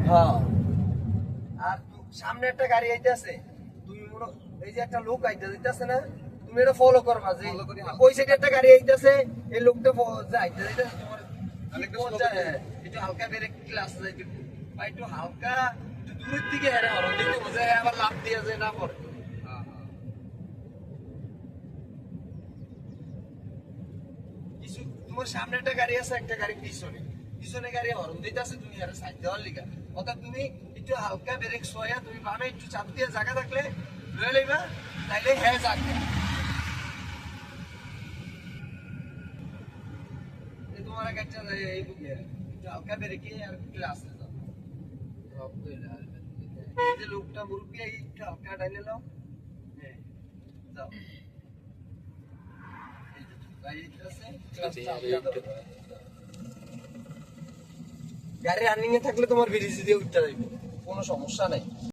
হ্যাঁ আর সামনে একটা গাড়ি আইতেছে তুমি এই যে একটা লোক আইতেছে না তুমি এটা ফলো করবা যে ওই সাইডে একটা গাড়ি আইতেছে এই লোকটা যাইতে তোমার একটু হালকা ব্রেক ক্লাস যাইতে বা একটু হালকা একটু দূরের দিকে হেরে হরন দিতে বোঝে আবার লাভ দিয়ে যায় না পরে কিছু তোমার সামনে একটা গাড়ি আছে একটা গাড়ি পিছনে গাড়ি হরন দিতে আছে তুমি আর সাইড দেওয়ার লিগা অর্থাৎ তুমি একটু হালকা ব্রেক সোয়া তুমি বামে একটু চাপ দিয়ে জায়গা থাকলে লয়ে লইবা তাইলে হ্যাঁ যাবে তোমার একটা এই বুকে হালকা ব্রেকে আর ক্লাসে যাও এই যে লোকটা মুরব্বি একটু হালকা ডাইনে নাও হ্যাঁ যাও গাড়ি রানিং এ থাকলে তোমার ব্রিজ দিয়ে উঠতে যাইবে কোনো সমস্যা নাই